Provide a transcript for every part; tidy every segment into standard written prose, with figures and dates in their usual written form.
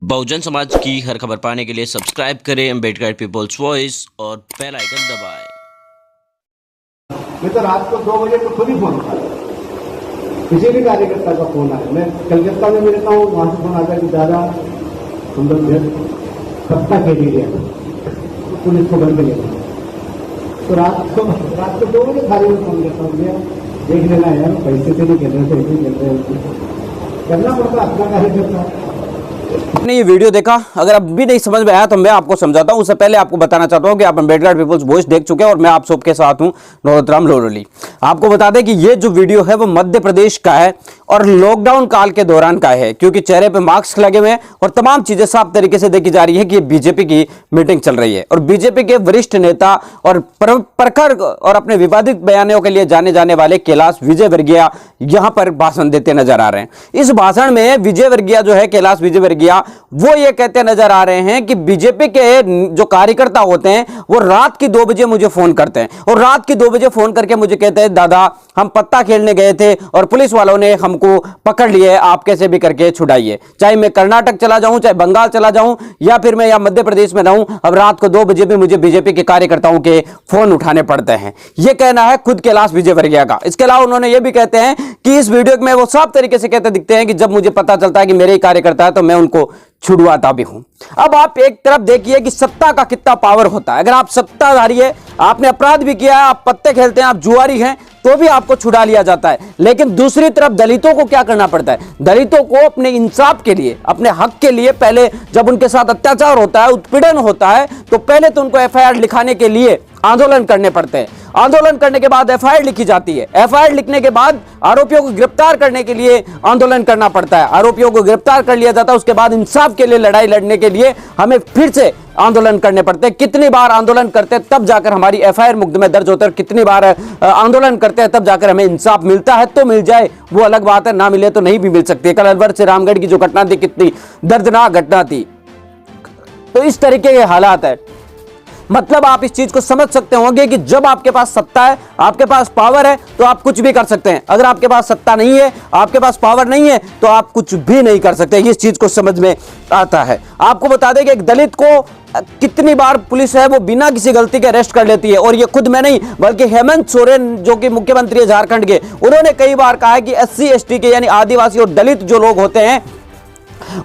बहुजन समाज की हर खबर पाने के लिए सब्सक्राइब करें अम्बेडकर पीपल्स वॉइस और बेल आइकन दबाएं। मैं तो रात को 2 बजे तो खुद ही फोन था, किसी भी कार्यकर्ता का फोन आया। मैं कलकत्ता में रहता हूँ, वहां से फोन आता कि दादा हम लोग सत्ता के लिए गया तो पुलिस को घर पे ले गया। तो रात को 2 बजे थाने में फोन करता हूँ, भैया देख लेना यार, पैसे से नहीं खेल रहे, ऐसे खेल रहे, करना पड़ता अपना कार्यकर्ता। आपने ये वीडियो देखा, अगर अब भी नहीं समझ में आया तो मैं आपको समझाता हूं। उससे पहले आपको बताना चाहता हूं कि आप अम्बेडकर पीपल्स वॉइस देख चुके हैं और मैं आप सबके साथ हूं, नरोत्तम लोरोली। आपको बता दें कि ये जो वीडियो है वो मध्य प्रदेश का है और लॉकडाउन काल के दौरान का है, क्योंकि चेहरे पे मास्क लगे हुए हैं और तमाम चीजें साफ तरीके से देखी जा रही है कि बीजेपी की मीटिंग चल रही है और बीजेपी के वरिष्ठ नेता और प्रखर और अपने विवादित बयानों के लिए जाने जाने वाले कैलाश विजयवर्गीय यहां पर भाषण देते नजर आ रहे हैं। इस भाषण में विजयवर्गीय जो है, कैलाश विजयवर्गीय, वो ये कहते नजर आ रहे हैं कि बीजेपी के जो कार्यकर्ता होते हैं वो रात की 2 बजे मुझे फोन करते हैं और रात की 2 बजे फोन करके मुझे कहते हैं दादा हम पत्ता खेलने गए थे और पुलिस वालों ने हमको पकड़ लिए, आप कैसे भी करके छुड़ाइए। चाहे मैं कर्नाटक चला जाऊं, चाहे बंगाल चला जाऊं या फिर मैं यहां मध्य प्रदेश में रहूं, अब रात को 2 बजे भी मुझे बीजेपी के कार्यकर्ताओं के फोन उठाने पड़ते हैं। यह कहना है खुद कैलाश विजयवर्गीय का। इसके अलावा उन्होंने यह भी कहते हैं कि इस वीडियो में वो साफ तरीके से कहते दिखते हैं कि जब मुझे पता चलता है कि मेरे ही कार्यकर्ता है तो मैं उनको छुड़वाता भी हूं। अब आप एक तरफ देखिए कि सत्ता का कितना पावर होता है। अगर आप सत्ताधारी है, आपने अपराध भी किया है, आप पत्ते खेलते हैं, आप जुआरी हैं, तो भी आपको छुड़ा लिया जाता है। लेकिन दूसरी तरफ दलितों को क्या करना पड़ता है? दलितों को अपने इंसाफ के लिए, अपने हक के लिए, पहले जब उनके साथ अत्याचार होता है, उत्पीड़न होता है, तो पहले तो उनको एफआईआर लिखाने के लिए आंदोलन करने पड़ते हैं। आंदोलन करने के बाद एफआईआर लिखी जाती है। एफआईआर लिखने के बाद आरोपियों को गिरफ्तार करने के लिए आंदोलन करना पड़ता है। आरोपियों को गिरफ्तार कर लिया जाता है, उसके बाद इंसाफ के लिए लड़ाई लड़ने के लिए हमें फिर से आंदोलन करने पड़ते हैं। कितनी बार आंदोलन करते हैं तब जाकर हमारी एफआईआर मुकदमे दर्ज होते हैं, कितनी बार आंदोलन करते हैं तब जाकर हमें इंसाफ मिलता है। तो मिल जाए वो अलग बात है, ना मिले तो नहीं भी मिल सकती है। कल अलवर से रामगढ़ की जो घटना थी, कितनी दर्दनाक घटना थी। तो इस तरीके के हालात है। मतलब आप इस चीज को समझ सकते होंगे कि जब आपके पास सत्ता है, आपके पास पावर है, तो आप कुछ भी कर सकते हैं। अगर आपके पास सत्ता नहीं है, आपके पास पावर नहीं है, तो आप कुछ भी नहीं कर सकते। इस चीज को समझ में आता है। आपको बता दें कि एक दलित को कितनी बार पुलिस है वो बिना किसी गलती के अरेस्ट कर लेती है। और ये खुद मैं नहीं, बल्कि हेमंत सोरेन जो कि मुख्यमंत्री है झारखंड के, उन्होंने कई बार कहा है कि SC ST के यानी आदिवासी और दलित जो लोग होते हैं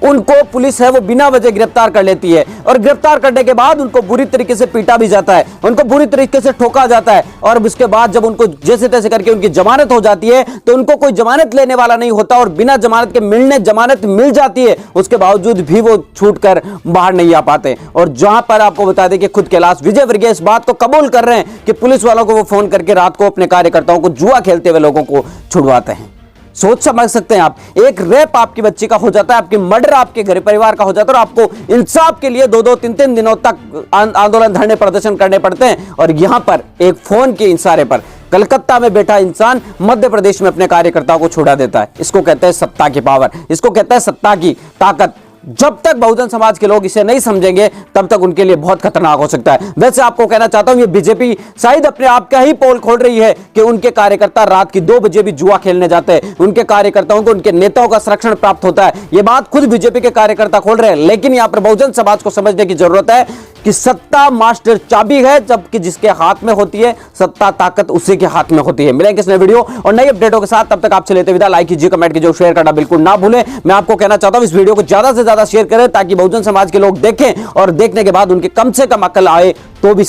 उनको पुलिस है वो बिना वजह गिरफ्तार कर लेती है और गिरफ्तार करने के बाद उनको बुरी तरीके से पीटा भी जाता है, उनको बुरी तरीके से ठोका जाता है। और उसके बाद जब उनको जैसे तैसे करके उनकी जमानत हो जाती है तो उनको कोई जमानत लेने वाला नहीं होता और बिना जमानत के जमानत मिल जाती है, उसके बावजूद भी वो छूटकर बाहर नहीं आ पाते। और जहां पर आपको बता दें कि खुद कैलाश विजयवर्गीय इस बात को कबूल कर रहे हैं कि पुलिस वालों को वो फोन करके रात को अपने कार्यकर्ताओं को जुआ खेलते हुए लोगों को छुड़वाते हैं। सोच समझ सकते हैं आप, एक रेप आपकी बच्ची का हो जाता है, आपकी मर्डर आपके घर परिवार का हो जाता है और आपको इंसाफ के लिए 2-2, 3-3 दिनों तक आंदोलन, धरने, प्रदर्शन करने पड़ते हैं। और यहां पर एक फोन के इशारे पर कलकत्ता में बैठा इंसान मध्य प्रदेश में अपने कार्यकर्ताओं को छुड़ा देता है। इसको कहते हैं सत्ता की पावर, इसको कहते हैं सत्ता की ताकत। जब तक बहुजन समाज के लोग इसे नहीं समझेंगे तब तक उनके लिए बहुत खतरनाक हो सकता है। वैसे आपको कहना चाहता हूं, ये बीजेपी शायद अपने आप का ही पोल खोल रही है कि उनके कार्यकर्ता रात की 2 बजे भी जुआ खेलने जाते हैं, उनके कार्यकर्ताओं को, उनके नेताओं का संरक्षण प्राप्त होता है। ये बात खुद बीजेपी के कार्यकर्ता खोल रहे हैं। लेकिन यहां पर बहुजन समाज को समझने की जरूरत है कि सत्ता मास्टर चाबी है, जबकि जिसके हाथ में होती है सत्ता, ताकत उसी के हाथ में होती है। मिलेंगे इस नए वीडियो और नई अपडेटों के साथ, तब तक आपसे लेते विदा। लाइक कीजिए, कमेंट कीजिए, शेयर करना बिल्कुल ना भूलें। मैं आपको कहना चाहता हूं इस वीडियो को ज्यादा से ज्यादा शेयर करें ताकि बहुजन समाज के लोग देखें और देखने के बाद उनके कम से कम अकल आए तो भी